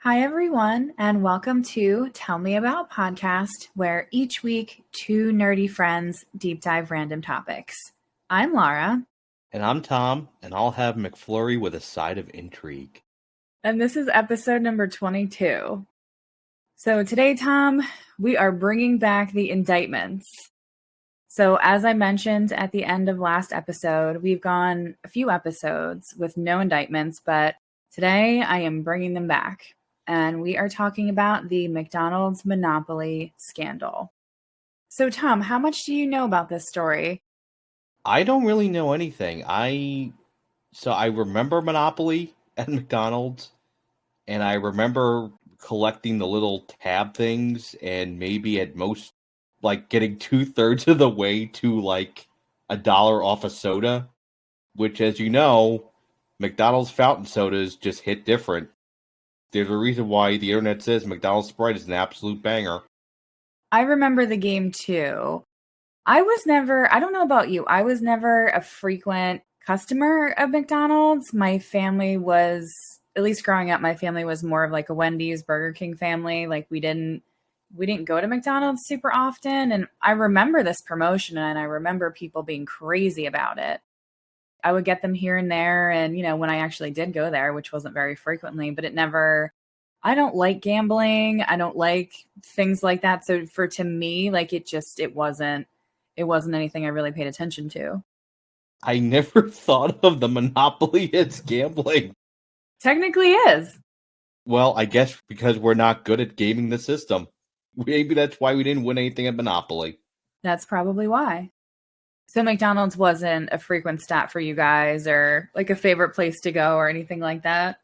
Hi, everyone, and welcome to Tell Me About Podcast, where each week two nerdy friends deep dive random topics. I'm Laura. And I'm Tom, and I'll have McFlurry with a side of intrigue. And this is episode number 22. So today, Tom, we are bringing back the indictments. So as I mentioned at the end of last episode, we've gone a few episodes with no indictments, but today I am bringing them back. And we are talking about the McDonald's monopoly scandal. So, Tom, how much do you know about this story? I don't really know anything. I remember Monopoly at McDonald's, and I remember collecting the little tab things, and maybe at most, getting 2/3 of the way to $1 off a soda, which, as you know, McDonald's fountain sodas just hit different. There's a reason why the internet says McDonald's Sprite is an absolute banger. I remember the game too. I don't know about you, I was never a frequent customer of McDonald's. My family was, at least growing up, my family was more of like a Wendy's, Burger King family. Like we didn't go to McDonald's super often. And I remember this promotion and I remember people being crazy about it. I would get them here and there. And, when I actually did go there, which wasn't very frequently, but I don't like gambling. I don't like things like that. So to me, it wasn't anything I really paid attention to. I never thought of the Monopoly as gambling. Technically is. Well, I guess because we're not good at gaming the system. Maybe that's why we didn't win anything at Monopoly. That's probably why. So McDonald's wasn't a frequent stop for you guys or like a favorite place to go or anything like that?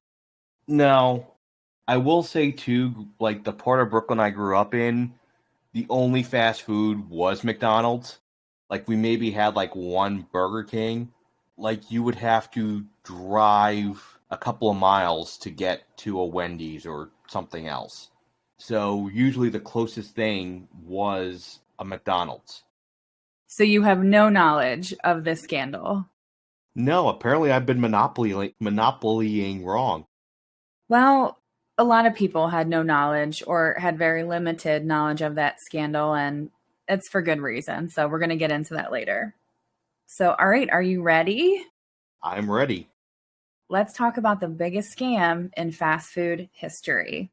No. I will say, too, the part of Brooklyn I grew up in, the only fast food was McDonald's. We maybe had, one Burger King. You would have to drive a couple of miles to get to a Wendy's or something else. So usually the closest thing was a McDonald's. So you have no knowledge of this scandal? No, apparently I've been monopolying wrong. Well, a lot of people had no knowledge or had very limited knowledge of that scandal, and it's for good reason. So we're going to get into that later. So, all right, are you ready? I'm ready. Let's talk about the biggest scam in fast food history.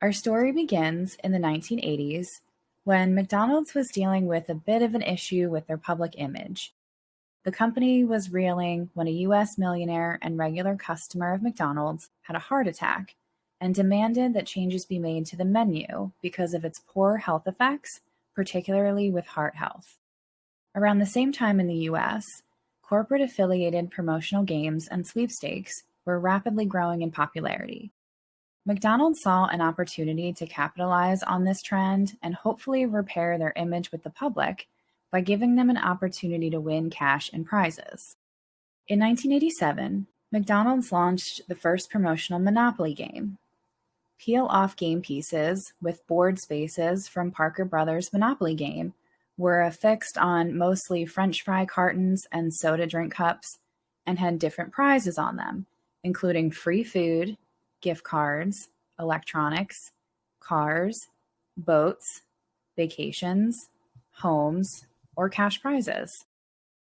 Our story begins in the 1980s when McDonald's was dealing with a bit of an issue with their public image. The company was reeling when a U.S. millionaire and regular customer of McDonald's had a heart attack and demanded that changes be made to the menu because of its poor health effects, particularly with heart health. Around the same time in the U.S., corporate-affiliated promotional games and sweepstakes were rapidly growing in popularity. McDonald's saw an opportunity to capitalize on this trend and hopefully repair their image with the public by giving them an opportunity to win cash and prizes. In 1987, McDonald's launched the first promotional Monopoly game. Peel-off game pieces with board spaces from Parker Brothers' Monopoly game were affixed on mostly French fry cartons and soda drink cups and had different prizes on them, including free food, gift cards, electronics, cars, boats, vacations, homes, or cash prizes.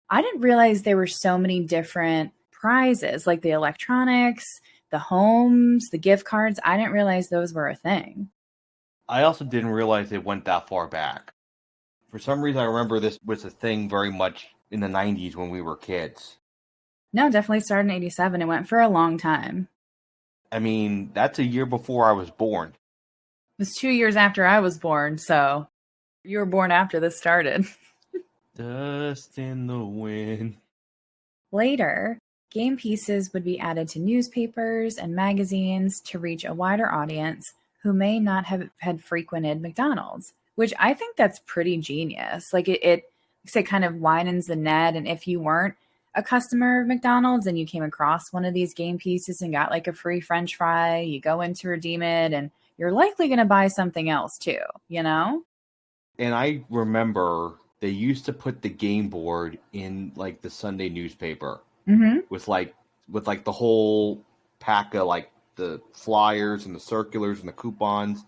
I didn't realize there were so many different prizes, like the electronics, the homes, the gift cards. I didn't realize those were a thing. I also didn't realize it went that far back. For some reason, I remember this was a thing very much in the 90s when we were kids. No, definitely started in 87. It went for a long time. I mean, that's a year before I was born. It was 2 years after I was born, so you were born after this started. Dust in the wind. Later, game pieces would be added to newspapers and magazines to reach a wider audience who may not have had frequented McDonald's, which I think that's pretty genius. It kind of widens the net, and if you weren't a customer of McDonald's and you came across one of these game pieces and got a free French fry, you go in to redeem it and you're likely going to buy something else too, And I remember they used to put the game board in the Sunday newspaper with the whole pack of the flyers and the circulars and the coupons.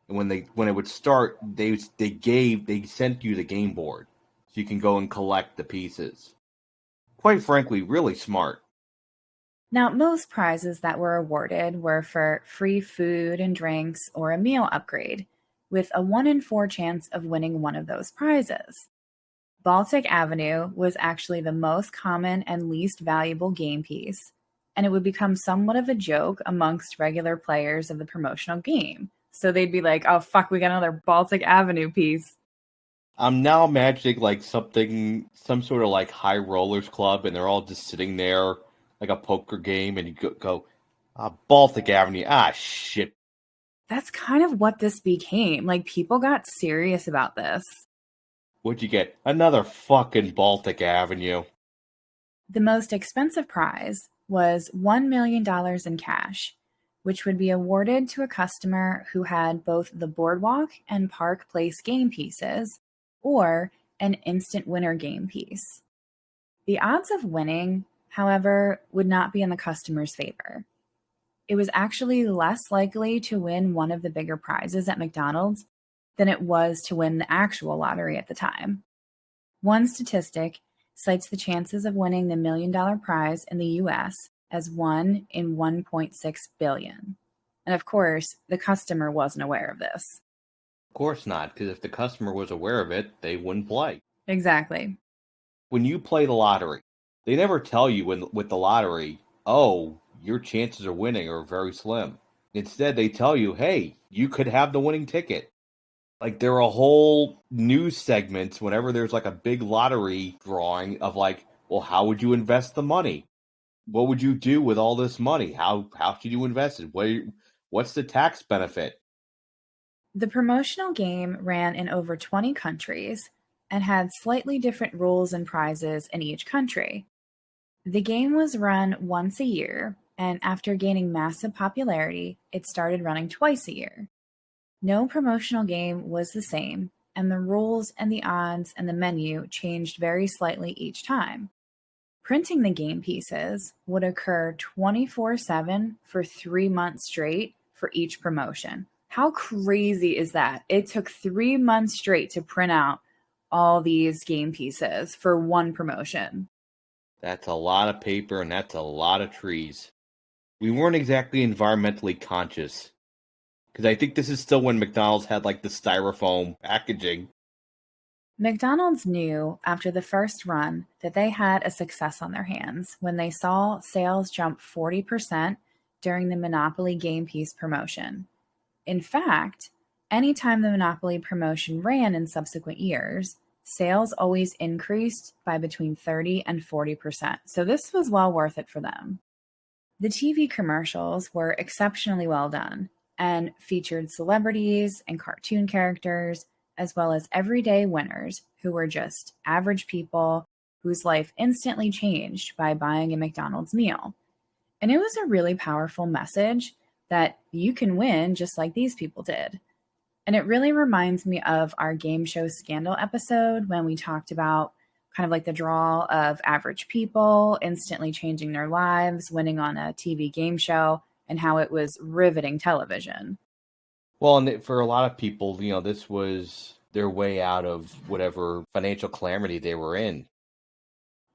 And when it would start, they sent you the game board so you can go and collect the pieces. Quite frankly, really smart. Now, most prizes that were awarded were for free food and drinks or a meal upgrade, with a 1 in 4 chance of winning one of those prizes. Baltic Avenue was actually the most common and least valuable game piece, and it would become somewhat of a joke amongst regular players of the promotional game. So they'd be like, oh, fuck, we got another Baltic Avenue piece. I'm now imagining like some sort of like high rollers club, and they're all just sitting there like a poker game, and you go Baltic Avenue. Ah, shit. That's kind of what this became. Like, people got serious about this. What'd you get? Another fucking Baltic Avenue. The most expensive prize was $1 million in cash, which would be awarded to a customer who had both the Boardwalk and Park Place game pieces or an instant winner game piece. The odds of winning, however, would not be in the customer's favor. It was actually less likely to win one of the bigger prizes at McDonald's than it was to win the actual lottery at the time. One statistic cites the chances of winning the $1 million prize in the US as 1 in 1.6 billion. And of course, the customer wasn't aware of this. Of course not, because if the customer was aware of it, they wouldn't play. Exactly. When you play the lottery, they never tell you with the lottery, oh, your chances of winning are very slim. Instead, they tell you, hey, you could have the winning ticket. Like, there are whole news segments whenever there's like a big lottery drawing of like, well, how would you invest the money? What would you do with all this money? How should you invest it? What's the tax benefit? The promotional game ran in over 20 countries and had slightly different rules and prizes in each country. The game was run once a year, and after gaining massive popularity, it started running twice a year. No promotional game was the same, and the rules and the odds and the menu changed very slightly each time. Printing the game pieces would occur 24/7 for 3 months straight for each promotion. How crazy is that? It took 3 months straight to print out all these game pieces for one promotion. That's a lot of paper and that's a lot of trees. We weren't exactly environmentally conscious. Because I think this is still when McDonald's had like the styrofoam packaging. McDonald's knew after the first run that they had a success on their hands when they saw sales jump 40% during the Monopoly game piece promotion. In fact, anytime the Monopoly promotion ran in subsequent years, sales always increased by between 30 and 40%. So this was well worth it for them. The TV commercials were exceptionally well done and featured celebrities and cartoon characters, as well as everyday winners who were just average people whose life instantly changed by buying a McDonald's meal. And it was a really powerful message that you can win just like these people did. And it really reminds me of our game show Scandal episode when we talked about kind of like the draw of average people instantly changing their lives, winning on a TV game show, and how it was riveting television. Well, and for a lot of people, this was their way out of whatever financial calamity they were in.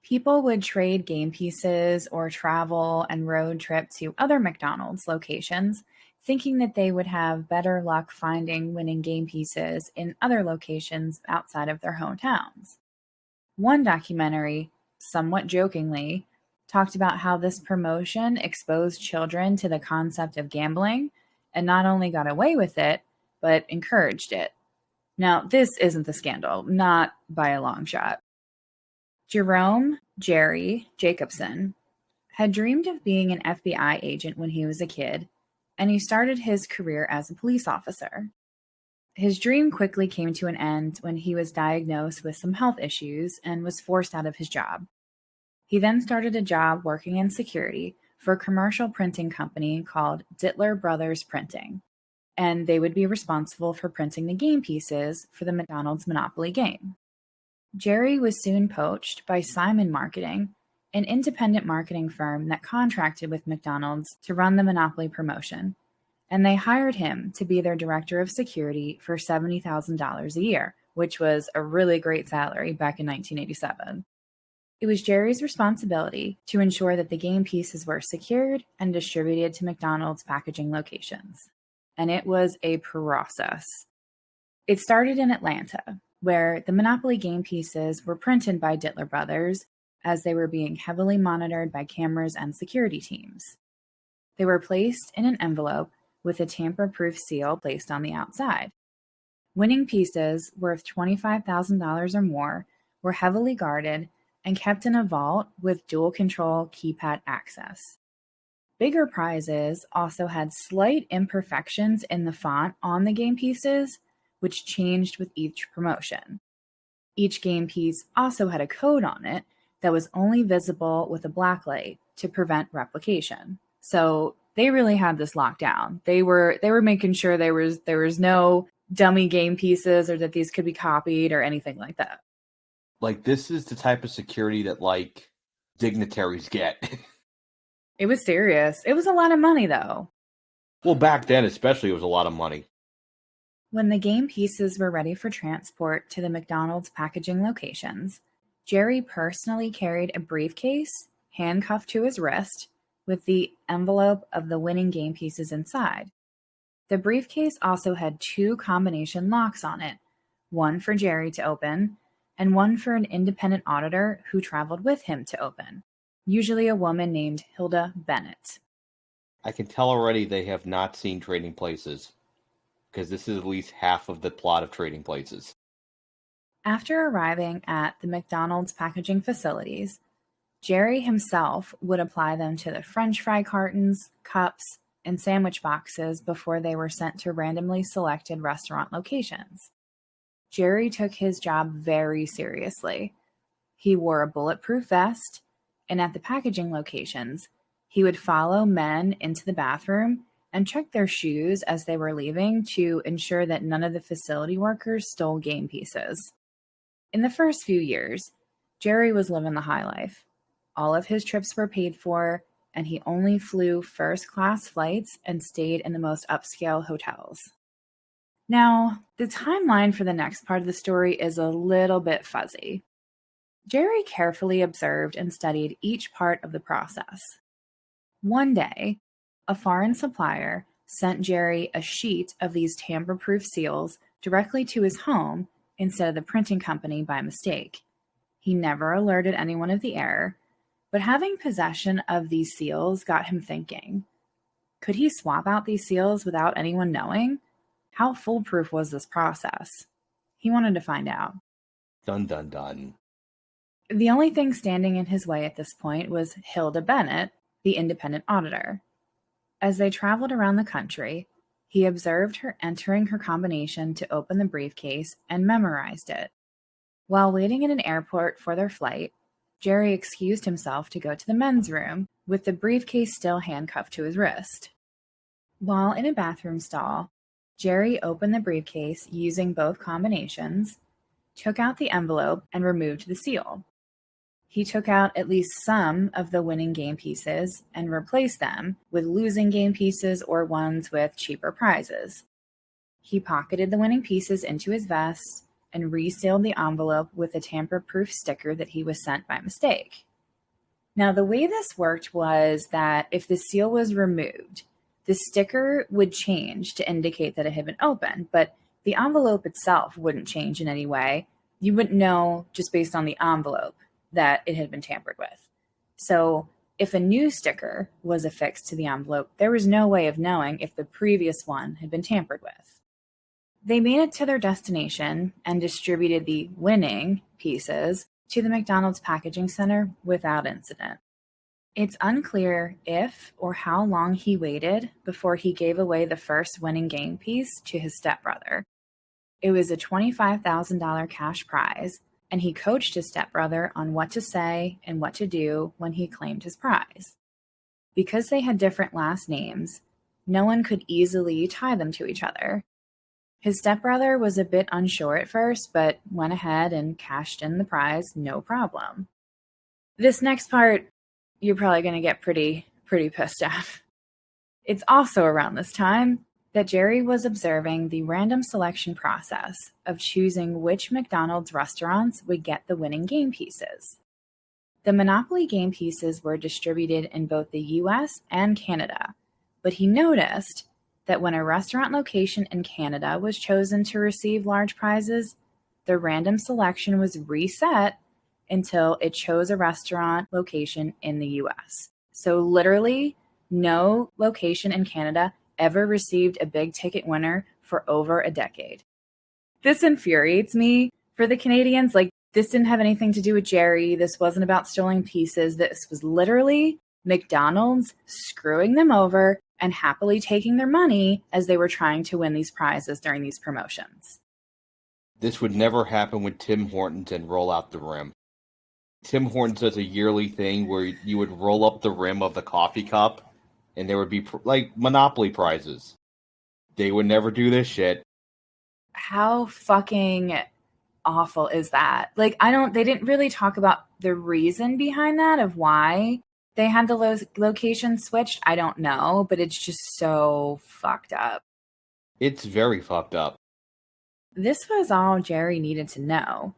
People would trade game pieces or travel and road trip to other McDonald's locations, thinking that they would have better luck finding winning game pieces in other locations outside of their hometowns. One documentary, somewhat jokingly, talked about how this promotion exposed children to the concept of gambling and not only got away with it, but encouraged it. Now, this isn't the scandal, not by a long shot. Jerome Jerry Jacobson had dreamed of being an FBI agent when he was a kid, and he started his career as a police officer. His dream quickly came to an end when he was diagnosed with some health issues and was forced out of his job. He then started a job working in security for a commercial printing company called Dittler Brothers Printing, and they would be responsible for printing the game pieces for the McDonald's Monopoly game. Jerry was soon poached by Simon Marketing an independent marketing firm that contracted with McDonald's to run the Monopoly promotion, and they hired him to be their director of security for $70,000 a year, which was a really great salary back in 1987. It was Jerry's responsibility to ensure that the game pieces were secured and distributed to McDonald's packaging locations. And it was a process. It started in Atlanta, where the Monopoly game pieces were printed by Dittler Brothers as they were being heavily monitored by cameras and security teams. They were placed in an envelope with a tamper-proof seal placed on the outside. Winning pieces worth $25,000 or more were heavily guarded and kept in a vault with dual-control keypad access. Bigger prizes also had slight imperfections in the font on the game pieces, which changed with each promotion. Each game piece also had a code on it that was only visible with a black light to prevent replication. So they really had this locked down. They were making sure there was no dummy game pieces or that these could be copied or anything like that. Like, this is the type of security that, like, dignitaries get. It was serious. It was a lot of money, though. Well, back then especially, it was a lot of money. When the game pieces were ready for transport to the McDonald's packaging locations, Jerry personally carried a briefcase handcuffed to his wrist with the envelope of the winning game pieces inside. The briefcase also had 2 combination locks on it, one for Jerry to open and one for an independent auditor who traveled with him to open, usually a woman named Hilda Bennett. I can tell already they have not seen Trading Places, because this is at least half of the plot of Trading Places. After arriving at the McDonald's packaging facilities, Jerry himself would apply them to the French fry cartons, cups, and sandwich boxes before they were sent to randomly selected restaurant locations. Jerry took his job very seriously. He wore a bulletproof vest, and at the packaging locations, he would follow men into the bathroom and check their shoes as they were leaving to ensure that none of the facility workers stole game pieces. In the first few years, Jerry was living the high life. All of his trips were paid for, and he only flew first-class flights and stayed in the most upscale hotels. Now, the timeline for the next part of the story is a little bit fuzzy. Jerry carefully observed and studied each part of the process. One day, a foreign supplier sent Jerry a sheet of these tamper-proof seals directly to his home instead of the printing company by mistake. He never alerted anyone of the error, but having possession of these seals got him thinking. Could he swap out these seals without anyone knowing? How foolproof was this process? He wanted to find out. Dun dun dun. The only thing standing in his way at this point was Hilda Bennett, the independent auditor. As they traveled around the country, he observed her entering her combination to open the briefcase and memorized it. While waiting in an airport for their flight, Jerry excused himself to go to the men's room with the briefcase still handcuffed to his wrist. While in a bathroom stall, Jerry opened the briefcase using both combinations, took out the envelope, and removed the seal. He took out at least some of the winning game pieces and replaced them with losing game pieces or ones with cheaper prizes. He pocketed the winning pieces into his vest and resealed the envelope with a tamper-proof sticker that he was sent by mistake. Now, the way this worked was that if the seal was removed, the sticker would change to indicate that it had been opened, but the envelope itself wouldn't change in any way. You wouldn't know just based on the envelope that it had been tampered with. So if a new sticker was affixed to the envelope, there was no way of knowing if the previous one had been tampered with. They made it to their destination and distributed the winning pieces to the McDonald's packaging center without incident. It's unclear if or how long he waited before he gave away the first winning game piece to his stepbrother. It was a $25,000 cash prize, and he coached his stepbrother on what to say and what to do when he claimed his prize. Because they had different last names, no one could easily tie them to each other. His stepbrother was a bit unsure at first, but went ahead and cashed in the prize, no problem. This next part, you're probably going to get pretty pissed at. It's also around this time that Jerry was observing the random selection process of choosing which McDonald's restaurants would get the winning game pieces. The Monopoly game pieces were distributed in both the US and Canada, but he noticed that when a restaurant location in Canada was chosen to receive large prizes, the random selection was reset until it chose a restaurant location in the US. So literally, no location in Canada ever received a big ticket winner for over a decade. This infuriates me for the Canadians. Like, this didn't have anything to do with Jerry. This wasn't about stealing pieces. This was literally McDonald's screwing them over and happily taking their money as they were trying to win these prizes during these promotions. This would never happen with Tim Hortons and roll out the rim. Tim Hortons does a yearly thing where you would roll up the rim of the coffee cup and there would be like Monopoly prizes. They would never do this shit. How fucking awful is that? Like, they didn't really talk about the reason behind that of why they had the location switched. I don't know, but it's just so fucked up. It's very fucked up. This was all Jerry needed to know.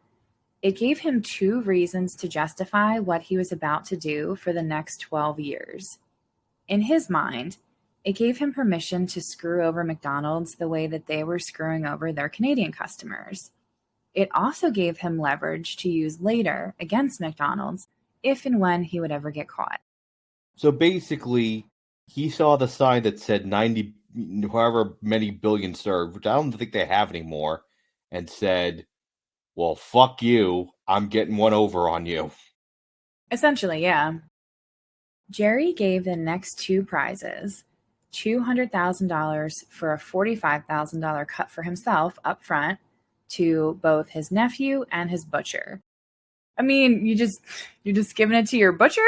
It gave him 2 reasons to justify what he was about to do for the next 12 years. In his mind, it gave him permission to screw over McDonald's the way that they were screwing over their Canadian customers. It also gave him leverage to use later against McDonald's if and when he would ever get caught. So basically, he saw the sign that said 90, however many billion served, which I don't think they have anymore, and said, well, fuck you, I'm getting one over on you. Essentially, yeah. Jerry gave the next 2 prizes, $200,000 for a $45,000 cut for himself up front, to both his nephew and his butcher. I mean, you're just giving it to your butcher?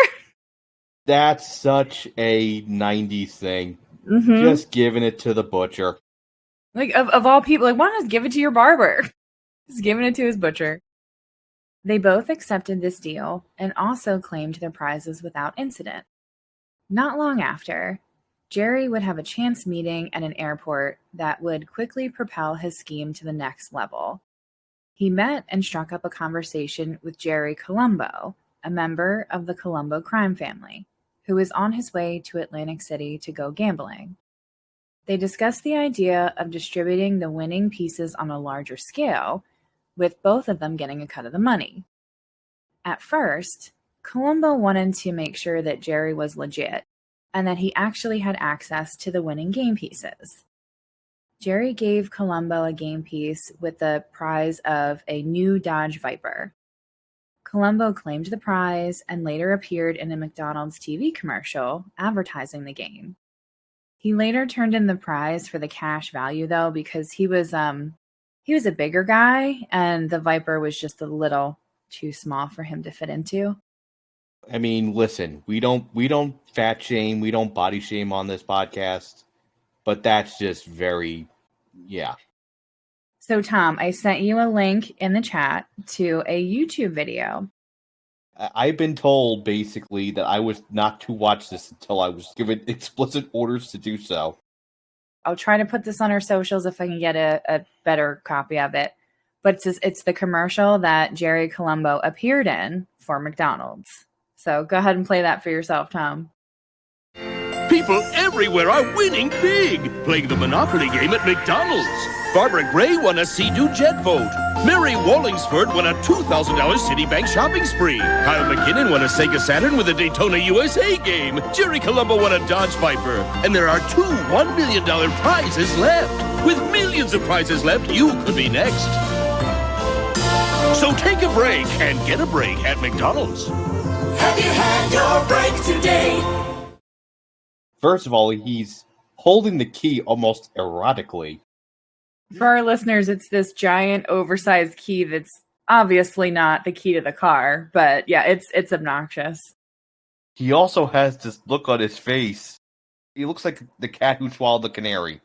That's such a 90s thing. Mm-hmm. Just giving it to the butcher. Like, of all people, like, why not just give it to your barber? Just giving it to his butcher. They both accepted this deal and also claimed their prizes without incident. Not long after, Jerry would have a chance meeting at an airport that would quickly propel his scheme to the next level. He met and struck up a conversation with Jerry Colombo, a member of the Colombo crime family, who was on his way to Atlantic City to go gambling. They discussed the idea of distributing the winning pieces on a larger scale, with both of them getting a cut of the money. At first, Colombo wanted to make sure that Jerry was legit and that he actually had access to the winning game pieces. Jerry gave Colombo a game piece with the prize of a new Dodge Viper. Colombo claimed the prize and later appeared in a McDonald's TV commercial advertising the game. He later turned in the prize for the cash value, though, because he was a bigger guy and the Viper was just a little too small for him to fit into. I mean, listen, we don't fat shame, we don't body shame on this podcast, but that's just very, yeah. So, Tom, I sent you a link in the chat to a YouTube video. I've been told, basically, that I was not to watch this until I was given explicit orders to do so. I'll try to put this on our socials if I can get a better copy of it. But it's the commercial that Jerry Colombo appeared in for McDonald's. So go ahead and play that for yourself, Tom. People everywhere are winning big, playing the Monopoly game at McDonald's. Barbara Gray won a Sea-Doo jet boat. Mary Wallingsford won a $2,000 Citibank shopping spree. Kyle McKinnon won a Sega Saturn with a Daytona USA game. Jerry Colombo won a Dodge Viper. And there are 2 $1 million prizes left. With millions of prizes left, you could be next. So take a break and get a break at McDonald's. Have you had your break today? First of all, he's holding the key almost erotically. For our listeners, it's this giant oversized key that's obviously not the key to the car, but yeah, it's obnoxious. He also has this look on his face. He looks like the cat who swallowed the canary.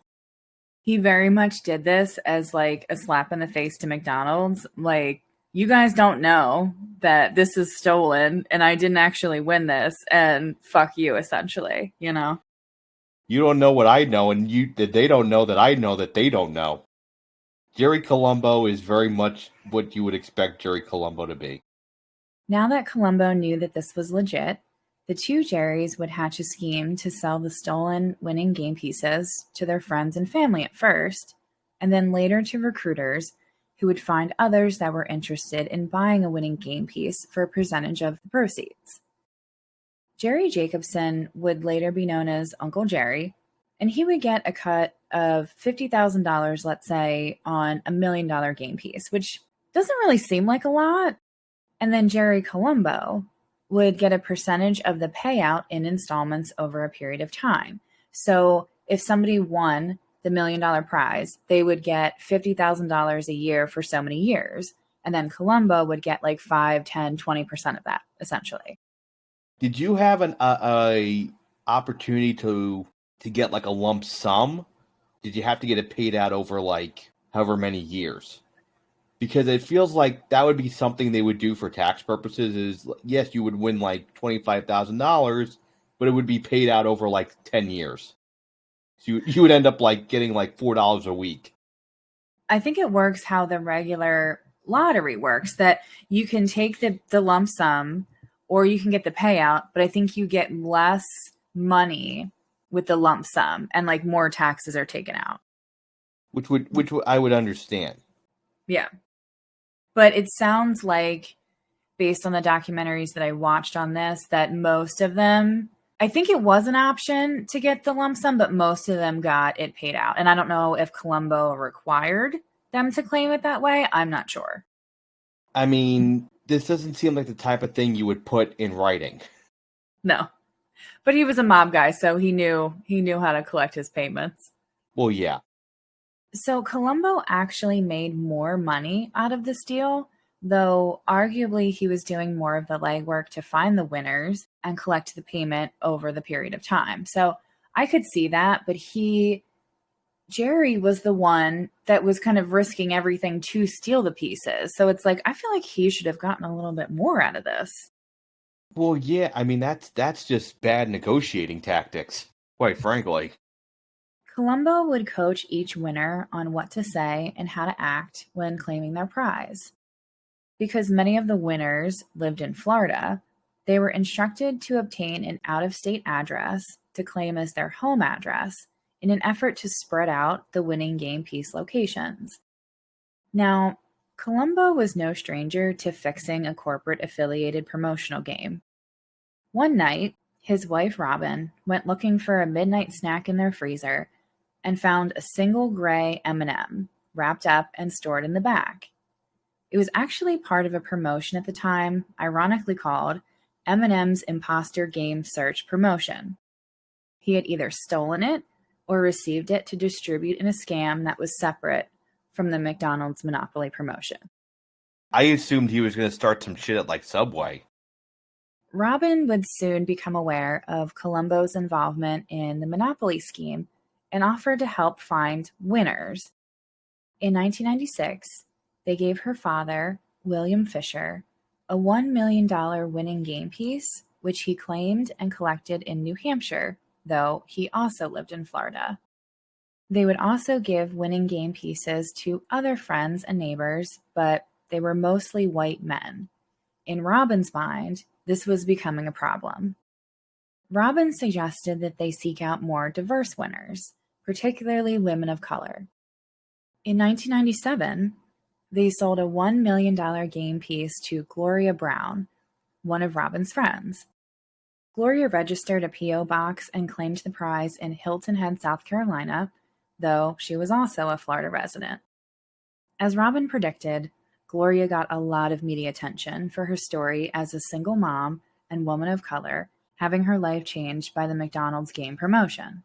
He very much did this as like a slap in the face to McDonald's. Like, you guys don't know that this is stolen and I didn't actually win this, and fuck you, essentially, you know? You don't know what I know, and they don't know that I know that they don't know. Jerry Colombo is very much what you would expect Jerry Colombo to be. Now that Colombo knew that this was legit, the two Jerrys would hatch a scheme to sell the stolen winning game pieces to their friends and family at first, and then later to recruiters who would find others that were interested in buying a winning game piece for a percentage of the proceeds. Jerry Jacobson would later be known as Uncle Jerry, and he would get a cut of $50,000, let's say, on $1 million game piece, which doesn't really seem like a lot. And then Jerry Colombo would get a percentage of the payout in installments over a period of time. So if somebody won the $1 million prize, they would get $50,000 a year for so many years. And then Colombo would get like 5, 10, 20% of that, essentially. Did you have an opportunity to get like a lump sum? Did you have to get it paid out over like however many years? Because it feels like that would be something they would do for tax purposes. Is yes, you would win like $25,000, but it would be paid out over like 10 years. So you would end up like getting like $4 a week. I think it works how the regular lottery works, that you can take the lump sum or you can get the payout, but I think you get less money with the lump sum and like more taxes are taken out. Which I would understand. Yeah. But it sounds like, based on the documentaries that I watched on this, that most of them, I think it was an option to get the lump sum, but most of them got it paid out. And I don't know if Colombo required them to claim it that way. I'm not sure. I mean, this doesn't seem like the type of thing you would put in writing. No. But he was a mob guy, so he knew how to collect his payments. Well, yeah. So Colombo actually made more money out of this deal, though arguably he was doing more of the legwork to find the winners and collect the payment over the period of time. So I could see that, but Jerry was the one that was kind of risking everything to steal the pieces. So it's like, I feel like he should have gotten a little bit more out of this. Well, yeah, I mean, that's just bad negotiating tactics, quite frankly. Colombo would coach each winner on what to say and how to act when claiming their prize. Because many of the winners lived in Florida, they were instructed to obtain an out-of-state address to claim as their home address in an effort to spread out the winning game piece locations. Now, Colombo was no stranger to fixing a corporate-affiliated promotional game. One night, his wife Robin went looking for a midnight snack in their freezer and found a single gray M&M wrapped up and stored in the back. It was actually part of a promotion at the time, ironically called M&M's Imposter Game Search Promotion. He had either stolen it or received it to distribute in a scam that was separate from the McDonald's Monopoly promotion. I assumed he was going to start some shit at like Subway. Robin would soon become aware of Colombo's involvement in the Monopoly scheme and offered to help find winners. In 1996, they gave her father, William Fisher, a $1 million winning game piece, which he claimed and collected in New Hampshire, though he also lived in Florida. They would also give winning game pieces to other friends and neighbors, but they were mostly white men. In Robin's mind, this was becoming a problem. Robin suggested that they seek out more diverse winners, particularly women of color. In 1997, they sold a $1 million game piece to Gloria Brown, one of Robin's friends. Gloria registered a P.O. box and claimed the prize in Hilton Head, South Carolina, though she was also a Florida resident. As Robin predicted, Gloria got a lot of media attention for her story as a single mom and woman of color, having her life changed by the McDonald's game promotion.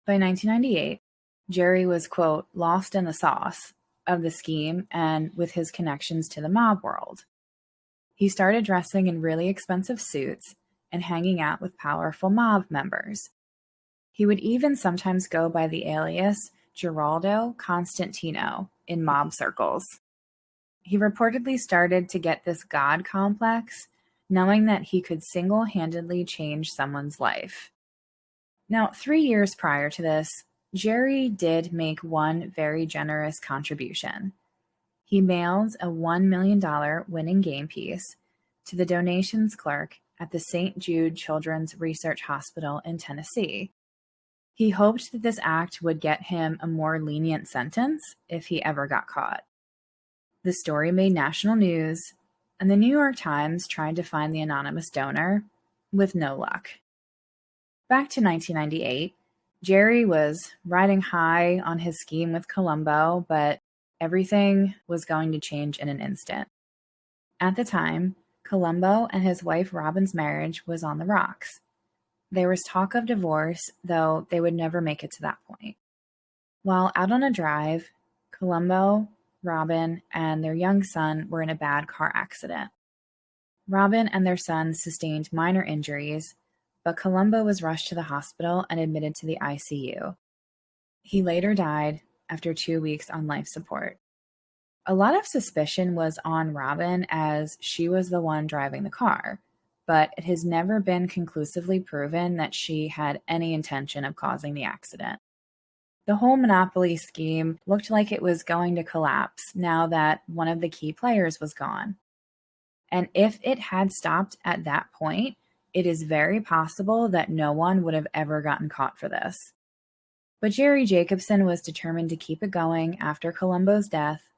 By 1998, Jerry was, quote, lost in the sauce of the scheme and with his connections to the mob world. He started dressing in really expensive suits and hanging out with powerful mob members. He would even sometimes go by the alias Geraldo Constantino in mob circles. He reportedly started to get this God complex, knowing that he could single-handedly change someone's life. Now, 3 years prior to this, Jerry did make one very generous contribution. He mailed a $1 million winning game piece to the donations clerk at the St. Jude Children's Research Hospital in Tennessee. He hoped that this act would get him a more lenient sentence if he ever got caught. The story made national news, and the New York Times tried to find the anonymous donor, with no luck. Back to 1998, Jerry was riding high on his scheme with Columbo, but everything was going to change in an instant. At the time, Columbo and his wife Robin's marriage was on the rocks. There was talk of divorce, though they would never make it to that point. While out on a drive, Columbo, Robin, and their young son were in a bad car accident. Robin and their son sustained minor injuries, but Columbo was rushed to the hospital and admitted to the ICU. He later died after 2 weeks on life support. A lot of suspicion was on Robin as she was the one driving the car, but it has never been conclusively proven that she had any intention of causing the accident. The whole Monopoly scheme looked like it was going to collapse now that one of the key players was gone. And if it had stopped at that point, it is very possible that no one would have ever gotten caught for this. But Jerry Jacobson was determined to keep it going after Columbo's death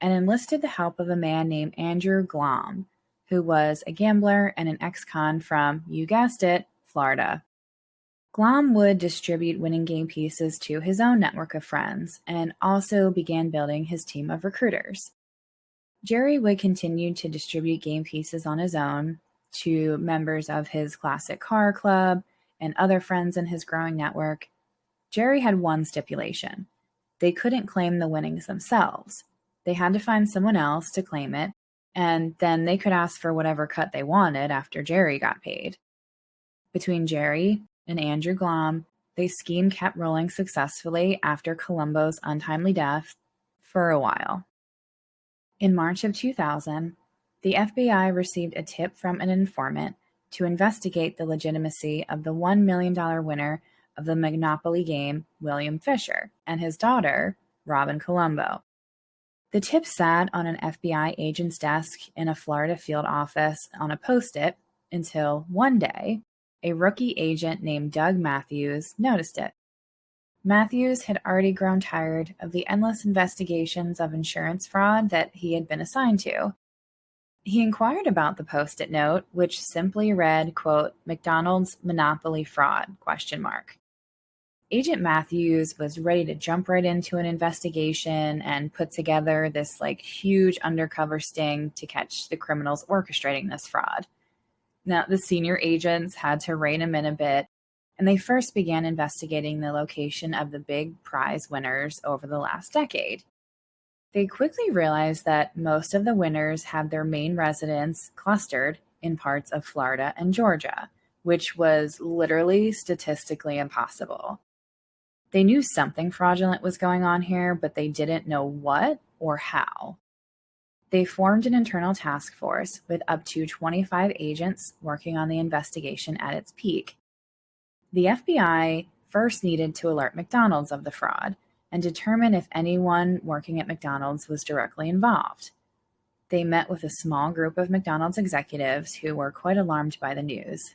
and enlisted the help of a man named Andrew Glom, who was a gambler and an ex-con from, you guessed it, Florida. Glom would distribute winning game pieces to his own network of friends and also began building his team of recruiters. Jerry would continue to distribute game pieces on his own to members of his classic car club and other friends in his growing network. Jerry had one stipulation. They couldn't claim the winnings themselves. They had to find someone else to claim it, and then they could ask for whatever cut they wanted after Jerry got paid. Between Jerry and Andrew Glom, the scheme kept rolling successfully after Columbo's untimely death for a while. In March of 2000, the FBI received a tip from an informant to investigate the legitimacy of the $1 million winner of the Monopoly game, William Fisher, and his daughter, Robin Columbo. The tip sat on an FBI agent's desk in a Florida field office on a Post-it until one day, a rookie agent named Doug Matthews noticed it. Matthews had already grown tired of the endless investigations of insurance fraud that he had been assigned to. He inquired about the Post-it note, which simply read, quote, McDonald's Monopoly fraud, ? Agent Matthews was ready to jump right into an investigation and put together this huge undercover sting to catch the criminals orchestrating this fraud. Now, the senior agents had to rein him in a bit, and they first began investigating the location of the big prize winners over the last decade. They quickly realized that most of the winners had their main residence clustered in parts of Florida and Georgia, which was literally statistically impossible. They knew something fraudulent was going on here, but they didn't know what or how. They formed an internal task force with up to 25 agents working on the investigation at its peak. The FBI first needed to alert McDonald's of the fraud and determine if anyone working at McDonald's was directly involved. They met with a small group of McDonald's executives who were quite alarmed by the news.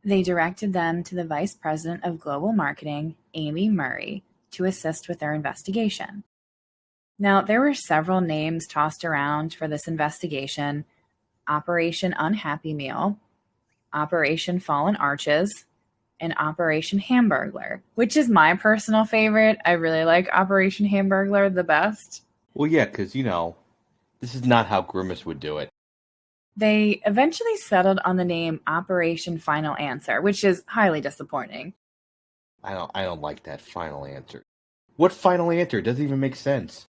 They directed them to the Vice President of Global Marketing, Amy Murray, to assist with their investigation. Now, there were several names tossed around for this investigation: Operation Unhappy Meal, Operation Fallen Arches, and Operation Hamburglar, which is my personal favorite. I really like Operation Hamburglar the best. Well, yeah, because, this is not how Grimace would do it. They eventually settled on the name Operation Final Answer, which is highly disappointing. I don't like that final answer. What final answer? It doesn't even make sense.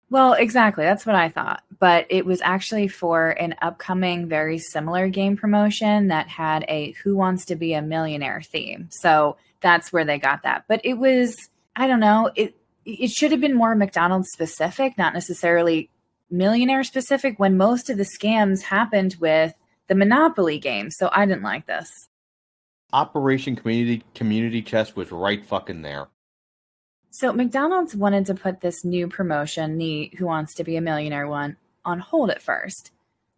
Well, exactly. That's what I thought. But it was actually for an upcoming very similar game promotion that had a Who Wants to Be a Millionaire theme. So that's where they got that. But it was, I don't know, it should have been more McDonald's specific, not necessarily millionaire specific when most of the scams happened with the Monopoly game. So I didn't like this. Operation Community Chest was right fucking there. So McDonald's wanted to put this new promotion, the Who Wants to Be a Millionaire one, on hold at first.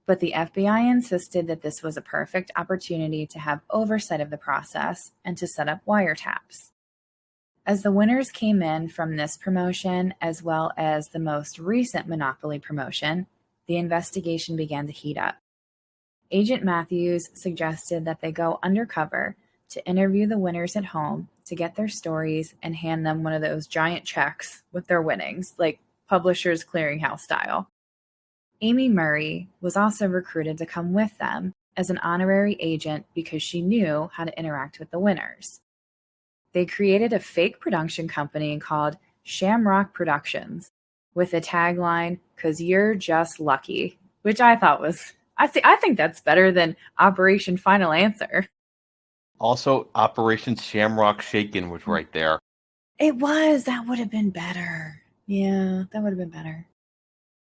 But the FBI insisted that this was a perfect opportunity to have oversight of the process and to set up wiretaps. As the winners came in from this promotion, as well as the most recent Monopoly promotion, the investigation began to heat up. Agent Matthews suggested that they go undercover to interview the winners at home to get their stories and hand them one of those giant checks with their winnings, like Publishers Clearinghouse style. Amy Murray was also recruited to come with them as an honorary agent because she knew how to interact with the winners. They created a fake production company called Shamrock Productions with the tagline, "'Cause you're just lucky," which I thought was, I think that's better than Operation Final Answer. Also, Operation Shamrock Shaken was right there. It was. That would have been better. Yeah, that would have been better.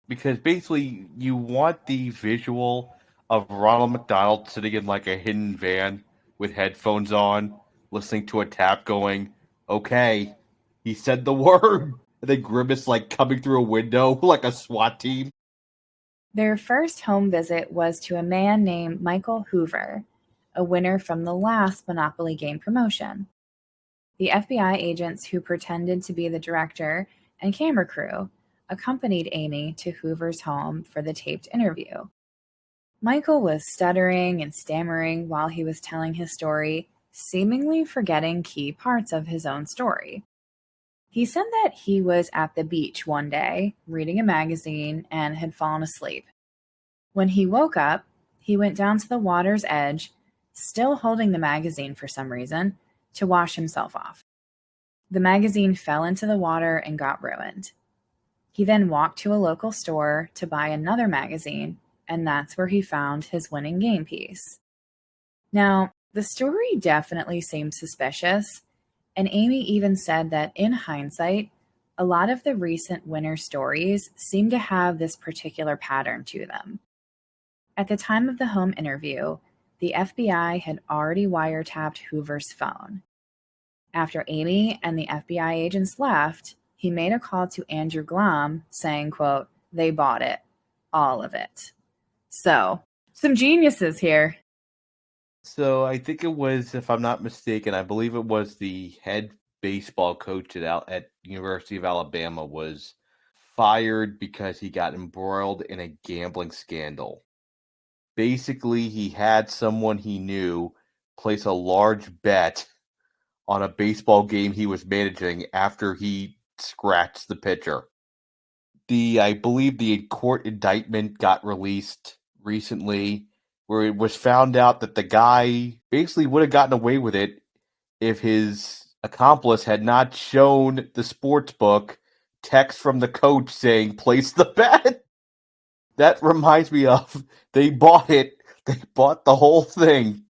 Because basically, you want the visual of Ronald McDonald sitting in like a hidden van with headphones on, listening to a tap going, "Okay, he said the word." And then Grimace like coming through a window like a SWAT team. Their first home visit was to a man named Michael Hoover, a winner from the last Monopoly game promotion. The FBI agents who pretended to be the director and camera crew accompanied Amy to Hoover's home for the taped interview. Michael was stuttering and stammering while he was telling his story, seemingly forgetting key parts of his own story. He said that he was at the beach one day, reading a magazine, and had fallen asleep. When he woke up, he went down to the water's edge, still holding the magazine for some reason, to wash himself off. The magazine fell into the water and got ruined. He then walked to a local store to buy another magazine, and that's where he found his winning game piece. Now, the story definitely seemed suspicious, and Amy even said that in hindsight, a lot of the recent winner stories seem to have this particular pattern to them. At the time of the home interview, the FBI had already wiretapped Hoover's phone. After Amy and the FBI agents left, he made a call to Andrew Glom saying, quote, "They bought it. All of it." So, some geniuses here. So I think it was, if I'm not mistaken, I believe it was the head baseball coach at University of Alabama was fired because he got embroiled in a gambling scandal. Basically, he had someone he knew place a large bet on a baseball game he was managing after he scratched the pitcher. I believe the court indictment got released recently, where it was found out that the guy basically would have gotten away with it if his accomplice had not shown the sports book text from the coach saying, "Place the bet." That reminds me of, they bought it. They bought the whole thing.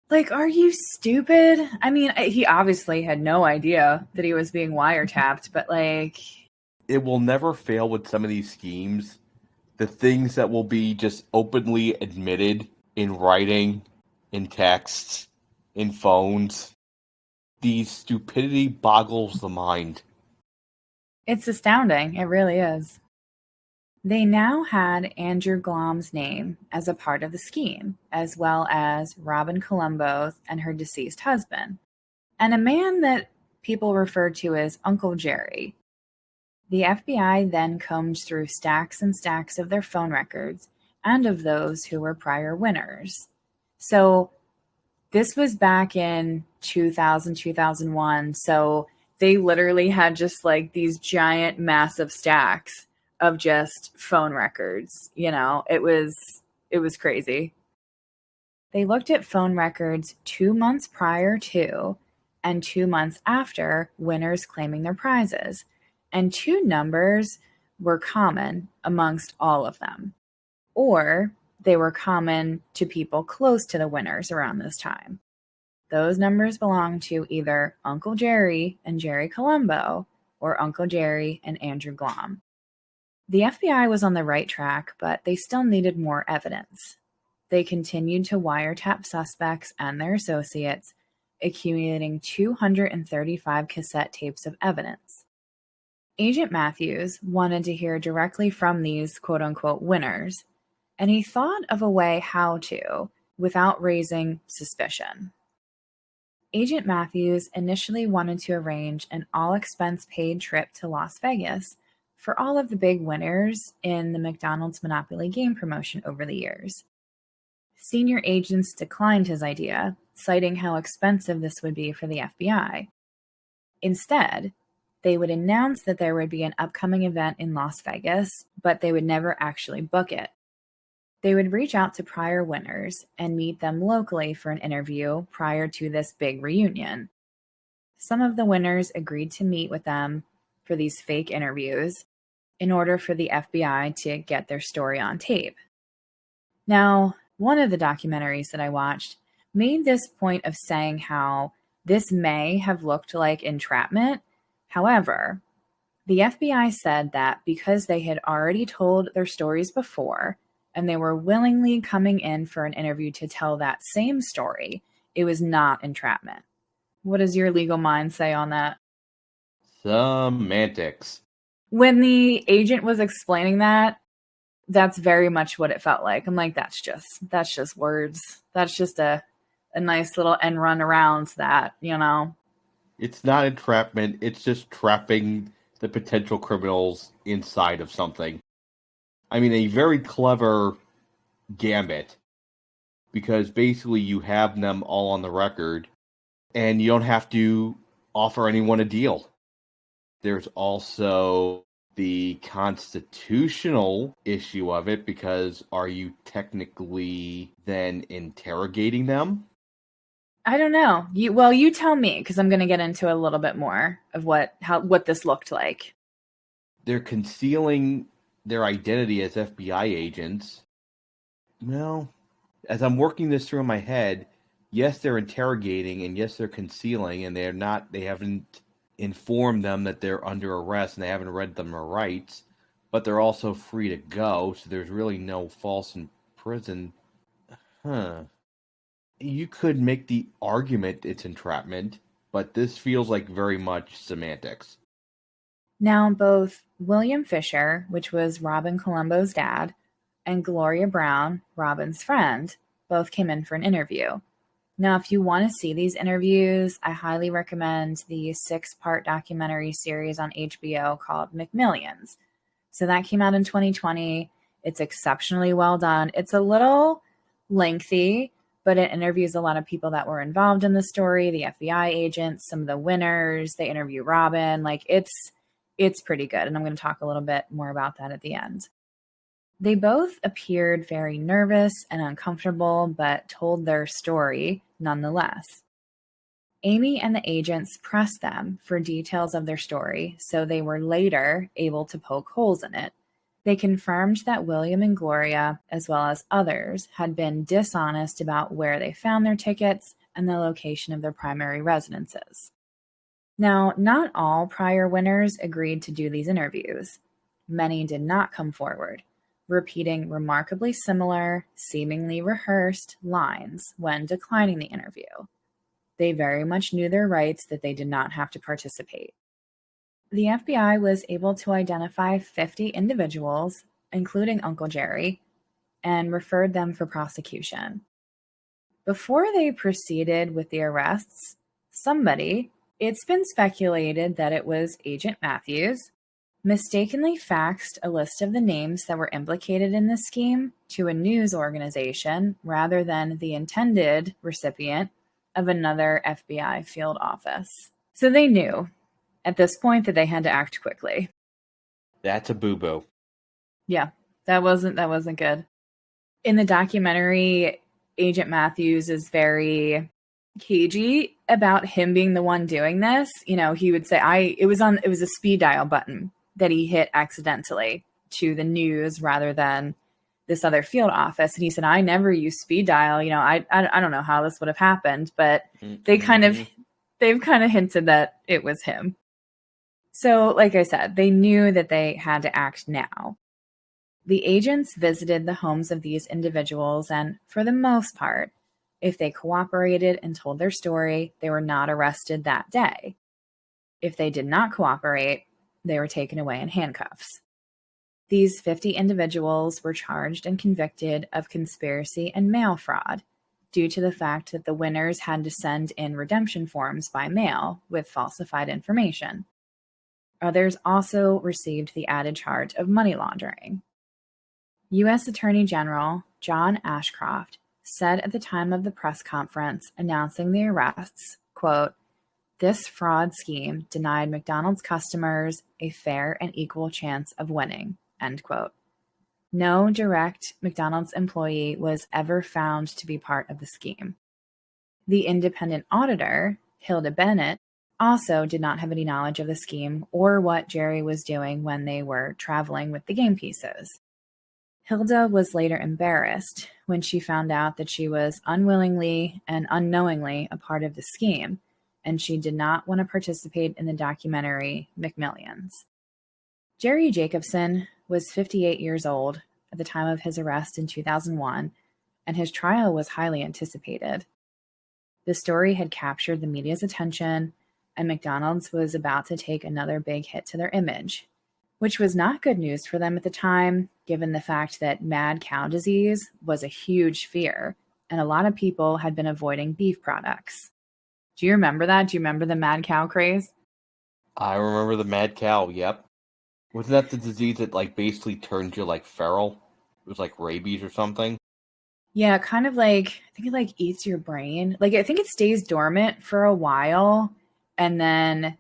Like, are you stupid? I mean, he obviously had no idea that he was being wiretapped, but like... It will never fail with some of these schemes. The things that will be just openly admitted in writing, in texts, in phones. The stupidity boggles the mind. It's astounding. It really is. They now had Andrew Glom's name as a part of the scheme, as well as Robin Colombo's and her deceased husband, and a man that people referred to as Uncle Jerry. The FBI then combed through stacks and stacks of their phone records and of those who were prior winners. So this was back in 2000, 2001. So they literally had just like these giant, massive stacks of just phone records. You know, it was crazy. They looked at phone records 2 months prior to and 2 months after winners claiming their prizes. And two numbers were common amongst all of them, or they were common to people close to the winners around this time. Those numbers belonged to either Uncle Jerry and Jerry Colombo or Uncle Jerry and Andrew Glom. The FBI was on the right track, but they still needed more evidence. They continued to wiretap suspects and their associates, accumulating 235 cassette tapes of evidence. Agent Matthews wanted to hear directly from these quote-unquote winners, and he thought of a way how to, without raising suspicion. Agent Matthews initially wanted to arrange an all-expense-paid trip to Las Vegas for all of the big winners in the McDonald's Monopoly game promotion over the years. Senior agents declined his idea, citing how expensive this would be for the FBI. Instead, they would announce that there would be an upcoming event in Las Vegas, but they would never actually book it. They would reach out to prior winners and meet them locally for an interview prior to this big reunion. Some of the winners agreed to meet with them for these fake interviews in order for the FBI to get their story on tape. Now, one of the documentaries that I watched made this point of saying how this may have looked like entrapment. However, the FBI said that because they had already told their stories before and they were willingly coming in for an interview to tell that same story, it was not entrapment. What does your legal mind say on that? Semantics. When the agent was explaining that, that's very much what it felt like. I'm like, that's just words. That's just a nice little end run around that, you know. It's not entrapment. It's just trapping the potential criminals inside of something. I mean, a very clever gambit, because basically you have them all on the record and you don't have to offer anyone a deal. There's also the constitutional issue of it, because are you technically then interrogating them? I don't know. You tell me, because I'm going to get into a little bit more of what this looked like. They're concealing their identity as FBI agents. Well, as I'm working this through in my head, yes, they're interrogating, and yes, they're concealing, and they haven't informed them that they're under arrest, and they haven't read them their rights, but they're also free to go, so there's really no false in prison. You could make the argument it's entrapment, but this feels like very much semantics. Now, both William Fisher, which was Robin Colombo's dad, and Gloria Brown, Robin's friend, both came in for an interview. Now, if you want to see these interviews, I highly recommend the 6-part documentary series on HBO called McMillions. So that came out in 2020. It's exceptionally well done. It's a little lengthy, but it interviews a lot of people that were involved in the story, the FBI agents, some of the winners. They interview Robin. Like, it's pretty good, and I'm going to talk a little bit more about that at the end. They both appeared very nervous and uncomfortable, but told their story nonetheless. Amy and the agents pressed them for details of their story, so they were later able to poke holes in it. They confirmed that William and Gloria, as well as others, had been dishonest about where they found their tickets and the location of their primary residences. Now, not all prior winners agreed to do these interviews. Many did not come forward, repeating remarkably similar, seemingly rehearsed lines when declining the interview. They very much knew their rights, that they did not have to participate. The FBI was able to identify 50 individuals, including Uncle Jerry, and referred them for prosecution. Before they proceeded with the arrests, it's been speculated that it was Agent Matthews, mistakenly faxed a list of the names that were implicated in this scheme to a news organization rather than the intended recipient of another FBI field office. So they knew at this point that they had to act quickly. That's a boo-boo. Yeah, that wasn't good. In the documentary, Agent Matthews is very cagey about him being the one doing this. You know, he would say, it was a speed dial button that he hit accidentally to the news rather than this other field office. And he said, I never use speed dial. You know, I don't know how this would have happened, but they've kind of hinted that it was him. So, like I said, they knew that they had to act now. The agents visited the homes of these individuals, and for the most part, if they cooperated and told their story, they were not arrested that day. If they did not cooperate, they were taken away in handcuffs. These 50 individuals were charged and convicted of conspiracy and mail fraud due to the fact that the winners had to send in redemption forms by mail with falsified information. Others also received the added charge of money laundering. U.S. Attorney General John Ashcroft said at the time of the press conference announcing the arrests, quote, "This fraud scheme denied McDonald's customers a fair and equal chance of winning," end quote. No direct McDonald's employee was ever found to be part of the scheme. The independent auditor, Hilda Bennett, also did not have any knowledge of the scheme or what Jerry was doing when they were traveling with the game pieces. Hilda was later embarrassed when she found out that she was unwillingly and unknowingly a part of the scheme, and she did not want to participate in the documentary McMillions. Jerry Jacobson was 58 years old at the time of his arrest in 2001, and his trial was highly anticipated. The story had captured the media's attention, and McDonald's was about to take another big hit to their image, which was not good news for them at the time, given the fact that mad cow disease was a huge fear, and a lot of people had been avoiding beef products. Do you remember that? Do you remember the mad cow craze? I remember the mad cow, yep. Wasn't that the disease that basically turned you feral? It was rabies or something? Yeah, kind of I think it eats your brain. I think it stays dormant for a while, and then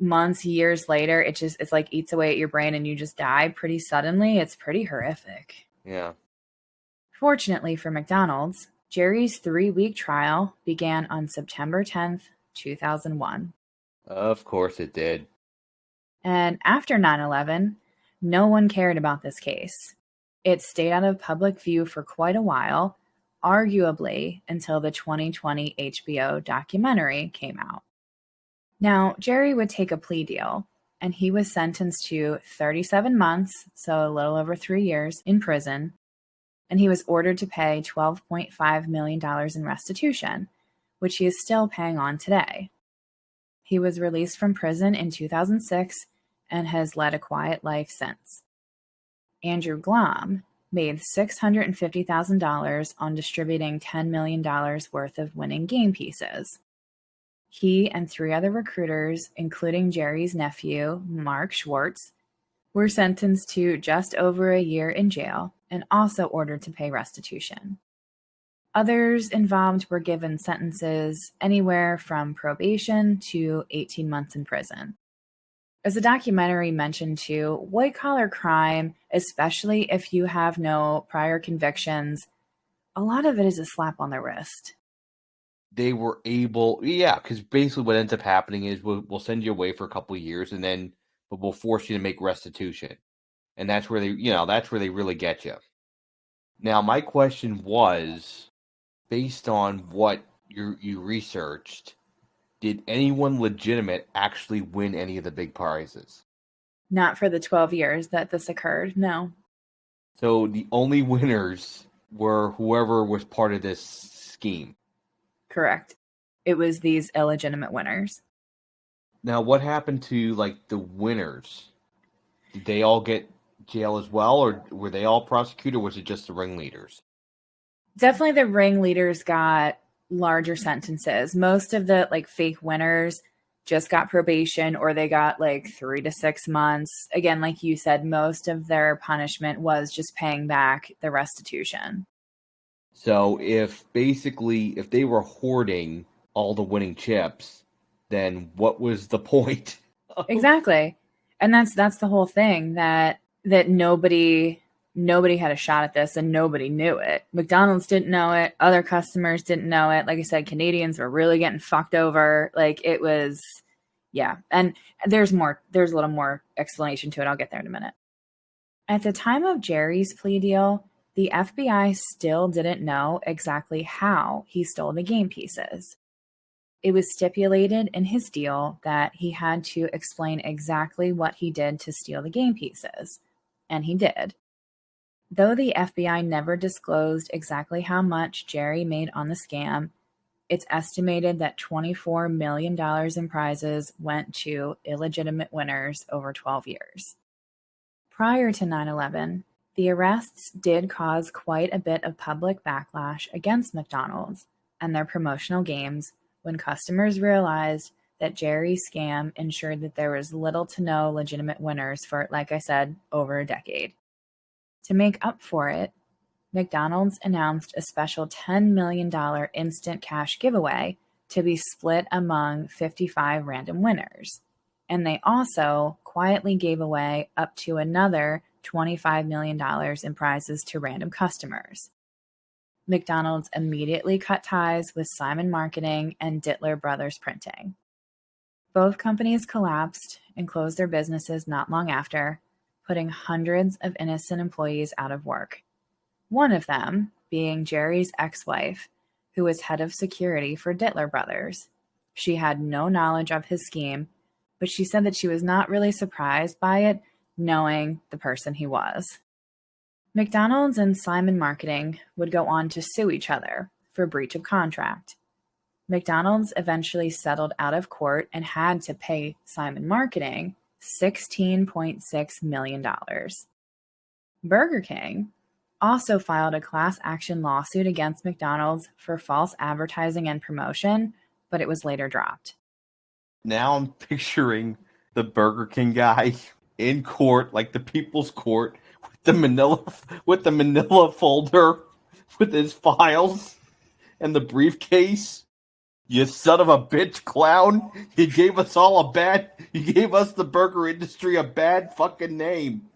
months, years later, it's eats away at your brain and you just die pretty suddenly. It's pretty horrific. Yeah. Fortunately for McDonald's, Jerry's 3-week trial began on September 10th, 2001. Of course it did. And after 9/11, no one cared about this case. It stayed out of public view for quite a while, arguably until the 2020 HBO documentary came out. Now, Jerry would take a plea deal, and he was sentenced to 37 months, so a little over 3 years, in prison, and he was ordered to pay $12.5 million in restitution, which he is still paying on today. He was released from prison in 2006 and has led a quiet life since. Andrew Glom made $650,000 on distributing $10 million worth of winning game pieces. He and 3 other recruiters, including Jerry's nephew, Mark Schwartz, were sentenced to just over a year in jail and also ordered to pay restitution. Others involved were given sentences anywhere from probation to 18 months in prison. As the documentary mentioned too, white-collar crime, especially if you have no prior convictions, a lot of it is a slap on the wrist. They were able, because basically what ends up happening is we'll send you away for a couple of years, but we'll force you to make restitution, and that's where they really get you. Now, my question was, based on what you researched, did anyone legitimate actually win any of the big prizes? Not for the 12 years that this occurred, no. So the only winners were whoever was part of this scheme. Correct. It was these illegitimate winners. Now, what happened to the winners? Did they all get jail as well, or were they all prosecuted, or was it just the ringleaders? Definitely the ringleaders got larger sentences. Most of the fake winners just got probation, or they got 3 to 6 months. Again, like you said, most of their punishment was just paying back the restitution. So if they were hoarding all the winning chips, then what was the point? Exactly. And that's the whole thing, that nobody had a shot at this and nobody knew it. McDonald's didn't know it. Other customers didn't know it. Like I said, Canadians were really getting fucked over. It was, yeah. And there's a little more explanation to it. I'll get there in a minute. At the time of Jerry's plea deal, the FBI still didn't know exactly how he stole the game pieces. It was stipulated in his deal that he had to explain exactly what he did to steal the game pieces, and he did. Though the FBI never disclosed exactly how much Jerry made on the scam, it's estimated that $24 million in prizes went to illegitimate winners over 12 years. Prior to 9/11, the arrests did cause quite a bit of public backlash against McDonald's and their promotional games when customers realized that Jerry's scam ensured that there was little to no legitimate winners for, like I said, over a decade. To make up for it, McDonald's announced a special $10 million instant cash giveaway to be split among 55 random winners. And they also quietly gave away up to another $25 million in prizes to random customers. McDonald's immediately cut ties with Simon Marketing and Dittler Brothers Printing. Both companies collapsed and closed their businesses not long after, putting hundreds of innocent employees out of work. One of them being Jerry's ex-wife, who was head of security for Dittler Brothers. She had no knowledge of his scheme, but she said that she was not really surprised by it, knowing the person he was. McDonald's and Simon Marketing would go on to sue each other for breach of contract. McDonald's eventually settled out of court and had to pay Simon Marketing $16.6 million. Burger King also filed a class action lawsuit against McDonald's for false advertising and promotion, but it was later dropped. Now I'm picturing the Burger King guy in court, like the People's Court, with the manila folder with his files and the briefcase. You son of a bitch clown. You gave us the burger industry a bad fucking name.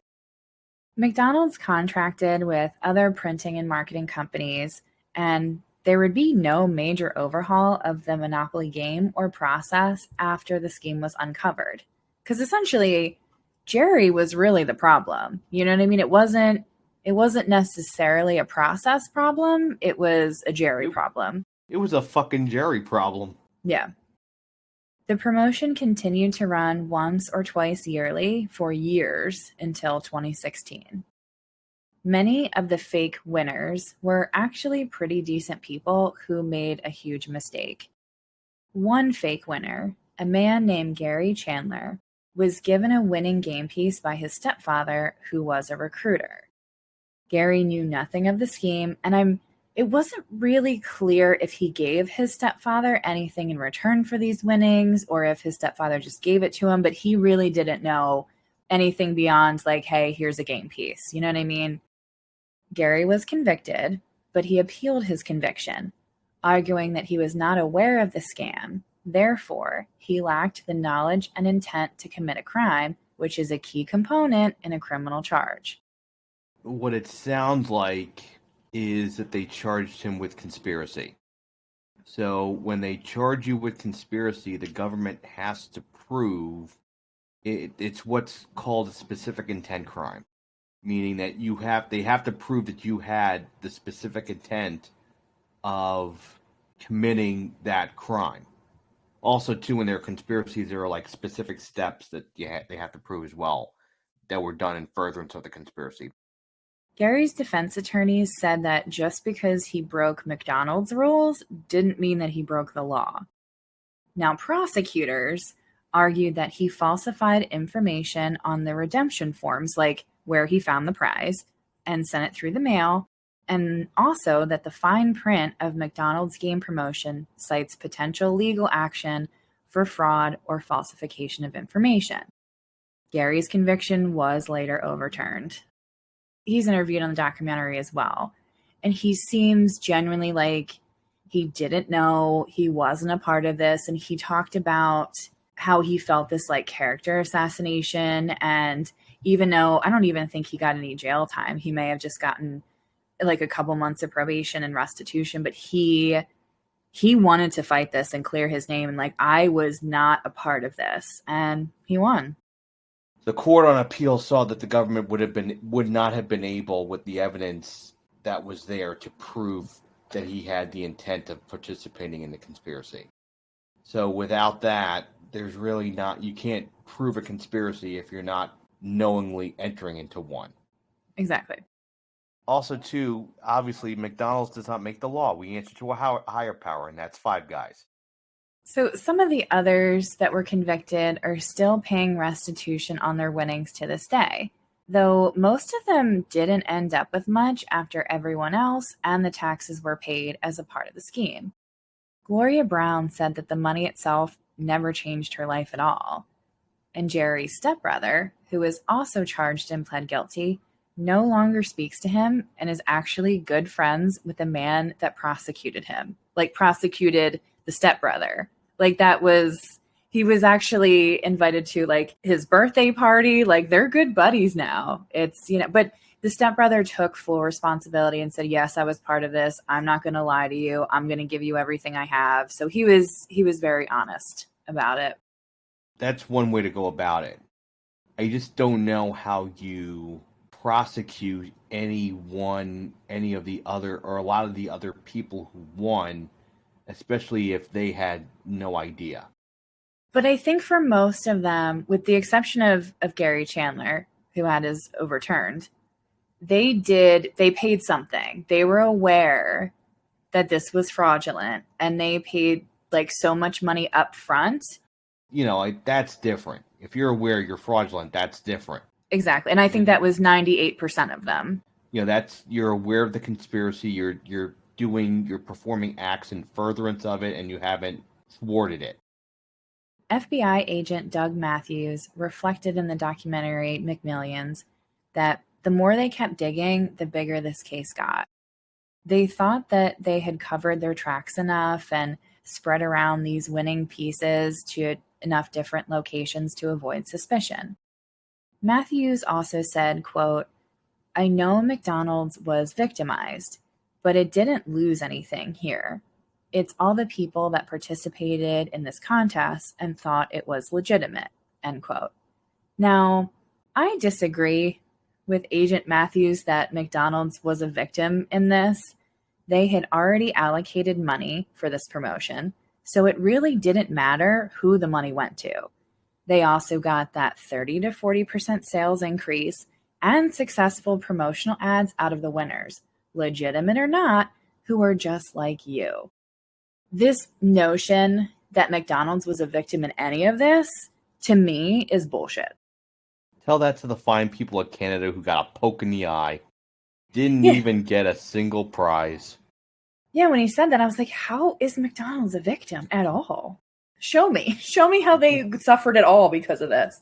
McDonald's contracted with other printing and marketing companies, and there would be no major overhaul of the Monopoly game or process after the scheme was uncovered. Because essentially, Jerry was really the problem. You know what I mean? It wasn't necessarily a process problem. It was a Jerry problem. It was a fucking Jerry problem. Yeah. The promotion continued to run once or twice yearly for years until 2016. Many of the fake winners were actually pretty decent people who made a huge mistake. One fake winner, a man named Gary Chandler, was given a winning game piece by his stepfather, who was a recruiter. Gary knew nothing of the scheme, and it wasn't really clear if he gave his stepfather anything in return for these winnings or if his stepfather just gave it to him, but he really didn't know anything beyond like, hey, here's a game piece. You know what I mean? Gary was convicted, but he appealed his conviction, arguing that he was not aware of the scam. Therefore, he lacked the knowledge and intent to commit a crime, which is a key component in a criminal charge. What it sounds like is that they charged him with conspiracy. So when they charge you with conspiracy, the government has to prove it's what's called a specific intent crime, meaning that they have to prove that you had the specific intent of committing that crime. Also, too, in their conspiracies, there are like specific steps that they have to prove as well that were done in furtherance of the conspiracy. Gary's defense attorneys said that just because he broke McDonald's rules didn't mean that he broke the law. Now, prosecutors argued that he falsified information on the redemption forms, like where he found the prize, and sent it through the mail, and also that the fine print of McDonald's game promotion cites potential legal action for fraud or falsification of information. Gary's conviction was later overturned. He's interviewed on the documentary as well, and he seems genuinely like he didn't know, he wasn't a part of this, and he talked about how he felt this like character assassination, and even though I don't even think he got any jail time, he may have just gotten like a couple months of probation and restitution, but he wanted to fight this and clear his name, and like, I was not a part of this, and he won. The court on appeal saw that the government would not have been able, with the evidence that was there, to prove that he had the intent of participating in the conspiracy. So without that, there's really not, you can't prove a conspiracy if you're not knowingly entering into one. Exactly. Also, too, obviously, McDonald's does not make the law. We answer to a higher power, and that's Five Guys. So some of the others that were convicted are still paying restitution on their winnings to this day, though most of them didn't end up with much after everyone else and the taxes were paid as a part of the scheme. Gloria Brown said that the money itself never changed her life at all. And Jerry's stepbrother, who was also charged and pled guilty, no longer speaks to him and is actually good friends with the man that prosecuted him, like prosecuted the stepbrother. Like he was actually invited to like his birthday party. Like they're good buddies now. It's, but the stepbrother took full responsibility and said, yes, I was part of this. I'm not going to lie to you. I'm going to give you everything I have. So he was very honest about it. That's one way to go about it. I just don't know how you prosecute any of the other, or a lot of the other people who won, especially if they had no idea. But I think for most of them, with the exception of Gary Chandler, who had his overturned, they paid something. They were aware that this was fraudulent, and they paid like so much money up front. That's different. If you're aware you're fraudulent, that's different. Exactly. And I think that was 98% of them. You're aware of the conspiracy, you're performing acts in furtherance of it, and you haven't thwarted it. FBI agent Doug Matthews reflected in the documentary McMillions that the more they kept digging, the bigger this case got. They thought that they had covered their tracks enough and spread around these winning pieces to enough different locations to avoid suspicion. Matthews also said, quote, I know McDonald's was victimized, but it didn't lose anything here. It's all the people that participated in this contest and thought it was legitimate, end quote. Now, I disagree with Agent Matthews that McDonald's was a victim in this. They had already allocated money for this promotion, so it really didn't matter who the money went to. They also got that 30 to 40% sales increase and successful promotional ads out of the winners, legitimate or not, who are just like you. This notion that McDonald's was a victim in any of this, to me, is bullshit. Tell that to the fine people of Canada who got a poke in the eye. Didn't even get a single prize. Yeah, when he said that, I was like, how is McDonald's a victim at all? Show me how they suffered at all because of this.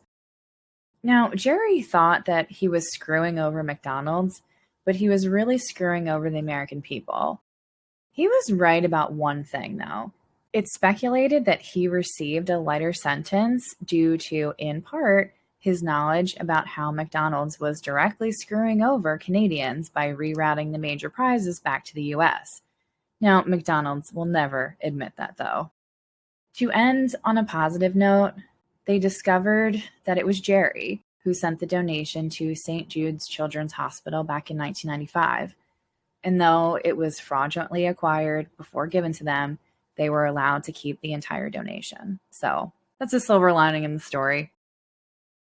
Now, Jerry thought that he was screwing over McDonald's, but he was really screwing over the American people. He was right about one thing, though. It's speculated that he received a lighter sentence due to, in part, his knowledge about how McDonald's was directly screwing over Canadians by rerouting the major prizes back to the U.S. Now, McDonald's will never admit that, though. To end on a positive note, they discovered that it was Jerry who sent the donation to St. Jude's Children's Hospital back in 1995. And though it was fraudulently acquired before given to them, they were allowed to keep the entire donation. So that's a silver lining in the story.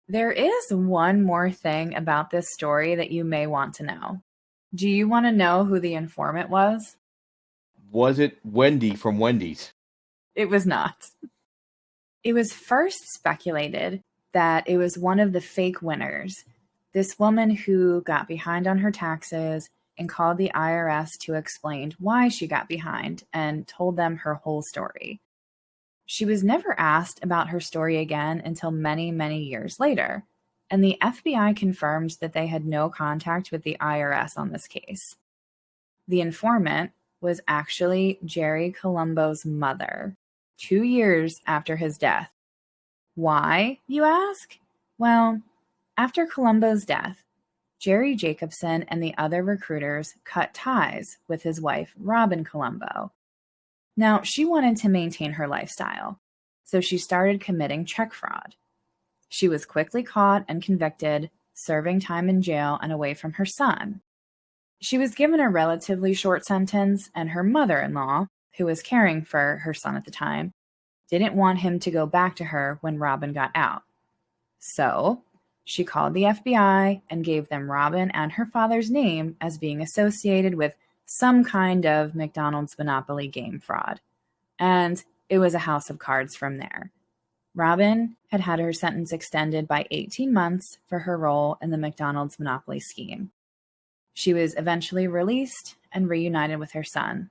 There is one more thing about this story that you may want to know. Do you want to know who the informant was? Was it Wendy from Wendy's? It was not. It was first speculated that it was one of the fake winners, this woman who got behind on her taxes and called the IRS to explain why she got behind and told them her whole story. She was never asked about her story again until many, many years later, and the FBI confirmed that they had no contact with the IRS on this case. The informant was actually Jerry Colombo's mother, 2 years after his death. Why, you ask? Well, after Colombo's death, Jerry Jacobson and the other recruiters cut ties with his wife, Robin Colombo. Now, she wanted to maintain her lifestyle, so she started committing check fraud. She was quickly caught and convicted, serving time in jail and away from her son. She was given a relatively short sentence, and her mother-in-law, who was caring for her son at the time, didn't want him to go back to her when Robin got out. So she called the FBI and gave them Robin and her father's name as being associated with some kind of McDonald's Monopoly game fraud. And it was a house of cards from there. Robin had had her sentence extended by 18 months for her role in the McDonald's Monopoly scheme. She was eventually released and reunited with her son.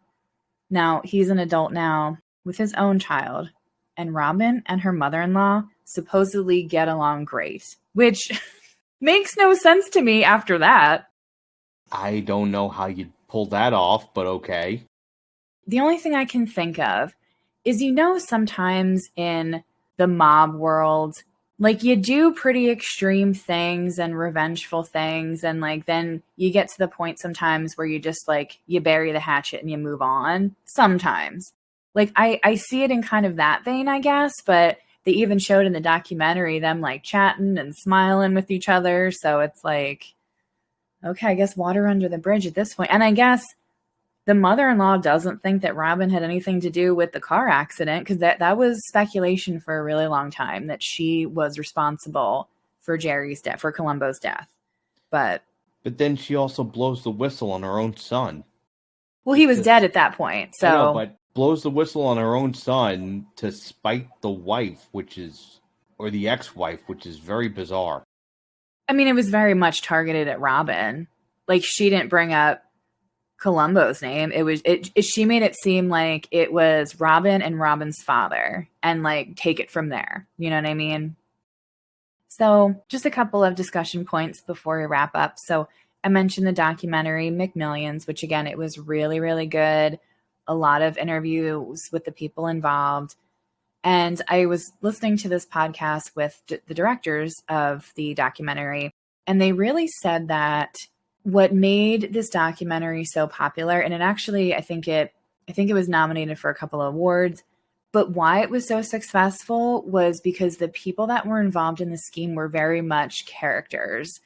Now, he's an adult now with his own child, and Robin and her mother-in-law supposedly get along great, which makes no sense to me after that. I don't know how you'd pull that off, but okay. The only thing I can think of is, sometimes in the mob world, like, you do pretty extreme things and revengeful things, and like then you get to the point sometimes where you just like you bury the hatchet and you move on. Sometimes, like I see it in kind of that vein, I guess, but they even showed in the documentary them like chatting and smiling with each other. So it's like, okay, I guess water under the bridge at this point. And I guess the mother-in-law doesn't think that Robin had anything to do with the car accident, because that was speculation for a really long time that she was responsible for Jerry's death, for Columbo's death. But then she also blows the whistle on her own son. Well, he was dead at that point, so. I know, but blows the whistle on her own son to spite the wife, or the ex-wife, which is very bizarre. I mean, it was very much targeted at Robin. Like, she didn't bring up Columbo's name. She made it seem like it was Robin and Robin's father, and like take it from there. You know what I mean? So just a couple of discussion points before we wrap up. So I mentioned the documentary McMillions, which again, it was really, really good. A lot of interviews with the people involved. And I was listening to this podcast with the directors of the documentary, and they really said that what made this documentary so popular, and it actually, I think it was nominated for a couple of awards, but why it was so successful was because the people that were involved in the scheme were very much characters,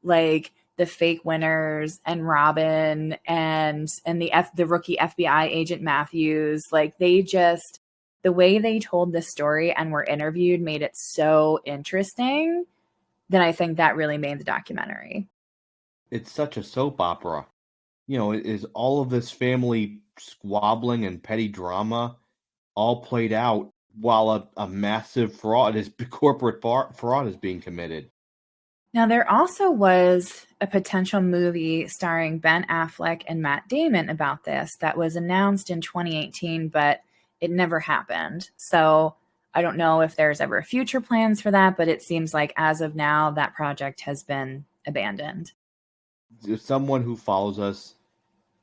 like the fake winners and Robin and the rookie FBI agent Matthews. Like, the way they told the story and were interviewed made it so interesting. Then I think that really made the documentary. It's such a soap opera. It is all of this family squabbling and petty drama all played out while a massive corporate fraud is being committed. Now, there also was a potential movie starring Ben Affleck and Matt Damon about this that was announced in 2018, but it never happened. So I don't know if there's ever future plans for that, but it seems like as of now, that project has been abandoned. If someone who follows us,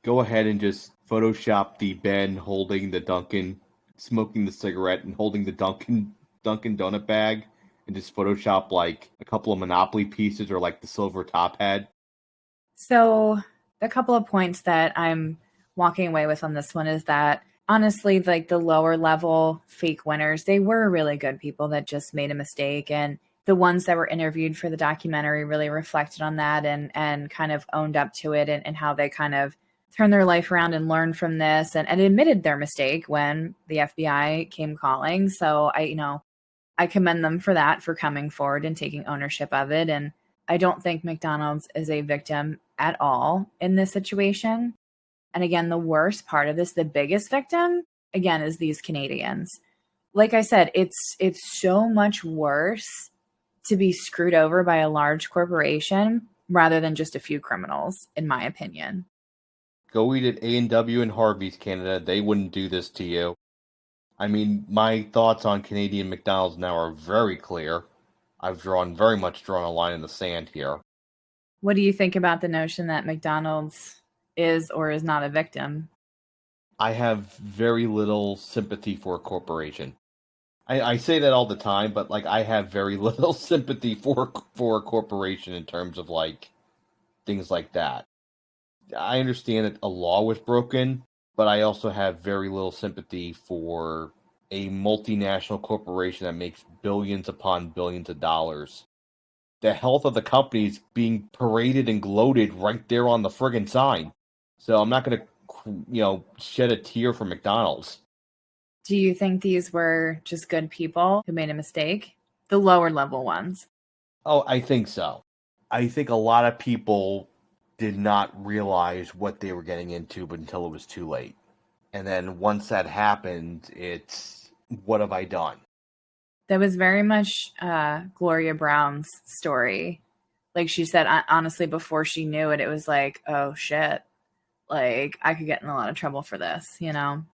go ahead and just Photoshop the Ben holding the Dunkin', smoking the cigarette, and holding the Dunkin' donut bag, and just Photoshop like a couple of Monopoly pieces or like the silver top hat. So a couple of points that I'm walking away with on this one is that honestly, like the lower level fake winners, they were really good people that just made a mistake, and the ones that were interviewed for the documentary really reflected on that and kind of owned up to it and how they kind of turned their life around and learned from this and admitted their mistake when the FBI came calling. So I commend them for that, for coming forward and taking ownership of it. And I don't think McDonald's is a victim at all in this situation. And again, the worst part of this, the biggest victim, again, is these Canadians. Like I said, it's so much worse to be screwed over by a large corporation rather than just a few criminals, in my opinion. Go eat at A&W and Harvey's, Canada. They wouldn't do this to you. I mean, my thoughts on Canadian McDonald's now are very clear. I've very much drawn a line in the sand here. What do you think about the notion that McDonald's is or is not a victim? I have very little sympathy for a corporation. I say that all the time, but like I have very little sympathy for a corporation in terms of like things like that. I understand that a law was broken, but I also have very little sympathy for a multinational corporation that makes billions upon billions of dollars. The health of the company is being paraded and gloated right there on the friggin' sign. So I'm not going to, shed a tear for McDonald's. Do you think these were just good people who made a mistake? The lower level ones. Oh, I think so. I think a lot of people did not realize what they were getting into until it was too late. And then once that happened, it's, what have I done? That was very much Gloria Brown's story. Like she said, honestly, before she knew it, it was like, oh shit. Like I could get in a lot of trouble for this, you know?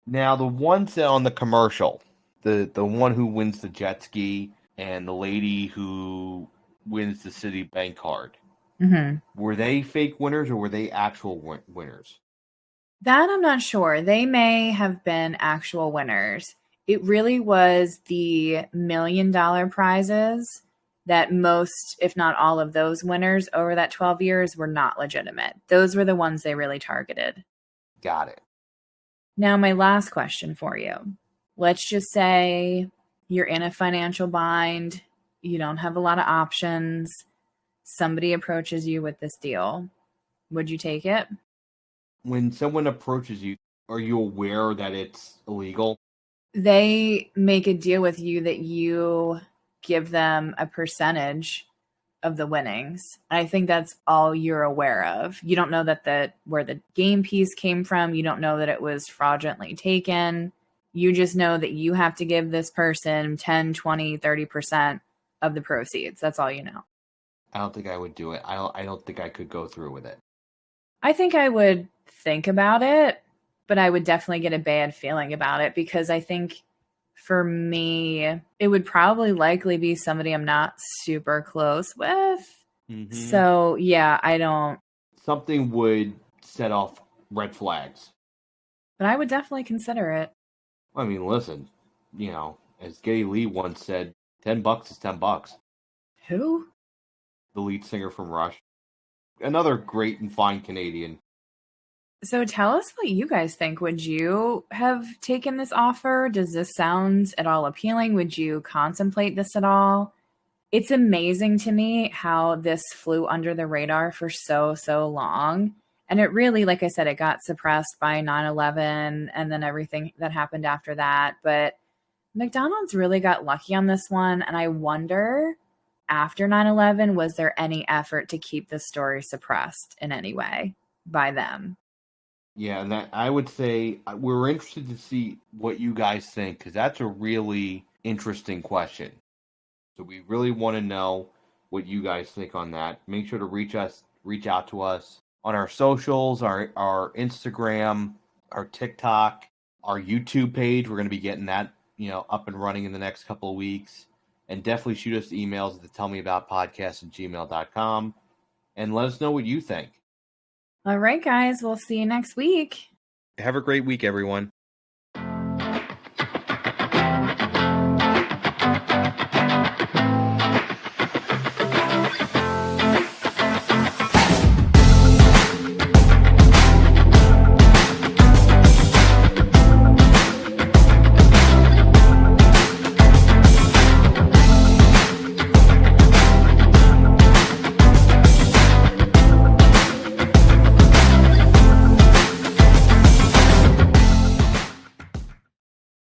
Now, the ones that on the commercial, the one who wins the jet ski and the lady who wins the Citibank card, were they fake winners or were they actual winners? That I'm not sure. They may have been actual winners. It really was the $1 million prizes that most, if not all of those winners over that 12 years were not legitimate. Those were the ones they really targeted. Got it. Now, my last question for you. Let's just say you're in a financial bind. You don't have a lot of options. Somebody approaches you with this deal. Would you take it? When someone approaches you, are you aware that it's illegal? They make a deal with you that you give them a percentage of the winnings. I think that's all you're aware of. You don't know that where the game piece came from. You don't know that it was fraudulently taken. You just know that you have to give this person 10, 20, 30% of the proceeds. That's all you know. I don't think I would do it. I don't think I could go through with it. I think I would think about it, but I would definitely get a bad feeling about it because I think for me, it would probably likely be somebody I'm not super close with. Mm-hmm. So, yeah, I don't. Something would set off red flags. But I would definitely consider it. I mean, listen, as Geddy Lee once said, $10 is $10. Who? The lead singer from Rush. Another great and fine Canadian. So tell us what you guys think. Would you have taken this offer? Does this sound at all appealing? Would you contemplate this at all? It's amazing to me how this flew under the radar for so long. And it really, like I said, it got suppressed by 9/11 and then everything that happened after that. But McDonald's really got lucky on this one. And I wonder, after 9/11, was there any effort to keep the story suppressed in any way by them? Yeah, and that I would say we're interested to see what you guys think because that's a really interesting question. So we really want to know what you guys think on that. Make sure to reach out to us on our socials, our Instagram, our TikTok, our YouTube page. We're going to be getting that up and running in the next couple of weeks. And definitely shoot us emails at the tellmeaboutpodcast@gmail.com and let us know what you think. All right, guys. We'll see you next week. Have a great week, everyone.